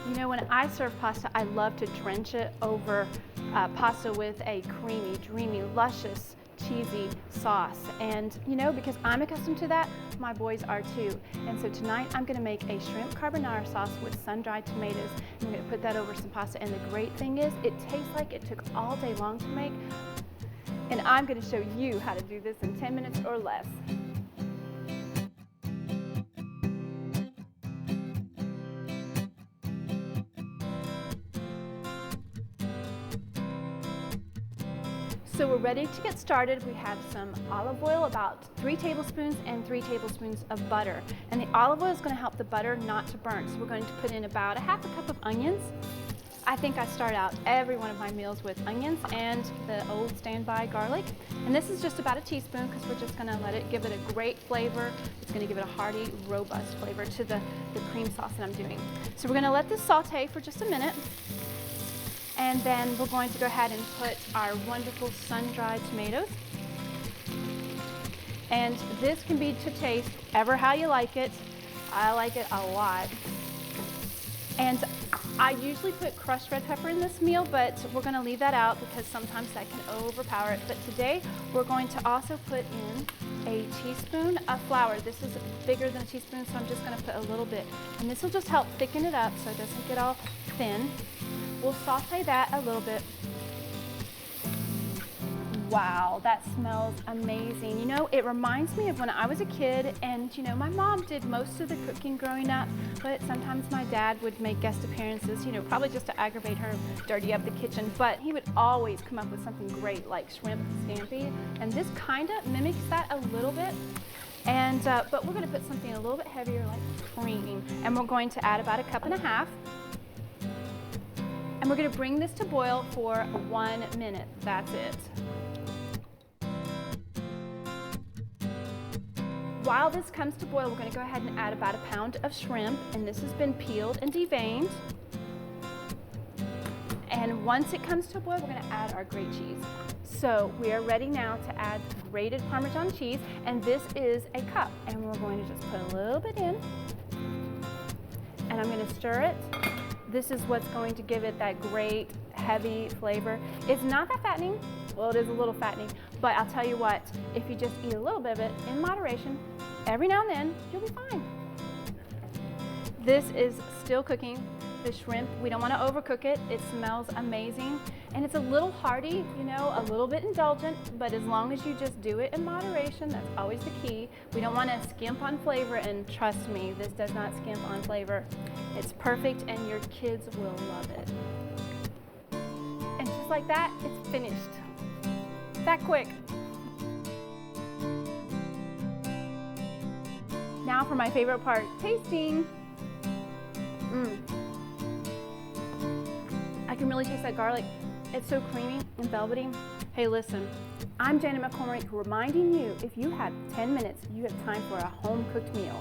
You know, when I serve pasta, I love to drench it over pasta with a creamy, dreamy, luscious, cheesy sauce. And you know, because I'm accustomed to that, my boys are too. And so tonight I'm gonna make a shrimp carbonara sauce with sun-dried tomatoes. I'm gonna put that over some pasta. And the great thing is, it tastes like it took all day long to make. And I'm gonna show you how to do this in 10 minutes or less. So we're ready to get started. We have some olive oil, about 3 tablespoons, and 3 tablespoons of butter. And the olive oil is going to help the butter not to burn. So we're going to put in about a half a cup of onions. I think I start out every one of my meals with onions and the old standby garlic. And this is just about a teaspoon because we're just going to let it give it a great flavor. It's going to give it a hearty, robust flavor to the cream sauce that I'm doing. So we're going to let this saute for just a minute. And then we're going to go ahead and put our wonderful sun-dried tomatoes. And this can be to taste ever how you like it. I like it a lot. And I usually put crushed red pepper in this meal, but we're going to leave that out because sometimes that can overpower it. But today we're going to also put in a teaspoon of flour. This is bigger than a teaspoon, so I'm just going to put a little bit. And this will just help thicken it up so it doesn't get all thin. We'll saute that a little bit. Wow, that smells amazing. You know, it reminds me of when I was a kid, and you know, my mom did most of the cooking growing up, but sometimes my dad would make guest appearances, you know, probably just to aggravate her, dirty up the kitchen, but he would always come up with something great like shrimp scampi, and this kind of mimics that a little bit. And but we're going to put something a little bit heavier like cream, and we're going to add about a cup and a half. And we're going to bring this to boil for 1 minute. That's it. While this comes to boil, we're going to go ahead and add about a pound of shrimp, and this has been peeled and deveined. And once it comes to a boil, we're going to add our grate cheese. So we are ready now to add grated Parmesan cheese, and this is a cup. And we're going to just put a little bit in, and I'm going to stir it. This is what's going to give it that great heavy flavor. It's not that fattening. Well, it is a little fattening, but I'll tell you what, if you just eat a little bit of it in moderation, every now and then, you'll be fine. This is still cooking. The shrimp, we don't want to overcook it. It smells amazing, and it's a little hearty, you know, a little bit indulgent, but as long as you just do it in moderation, that's always the key. We don't want to skimp on flavor, and trust me, this does not skimp on flavor. It's perfect, and your kids will love it. And just like that, it's finished. That quick. Now for my favorite part, tasting. I can really taste that garlic. It's so creamy and velvety. Hey, listen, I'm Janet McCormick reminding you, if you have 10 minutes, you have time for a home-cooked meal.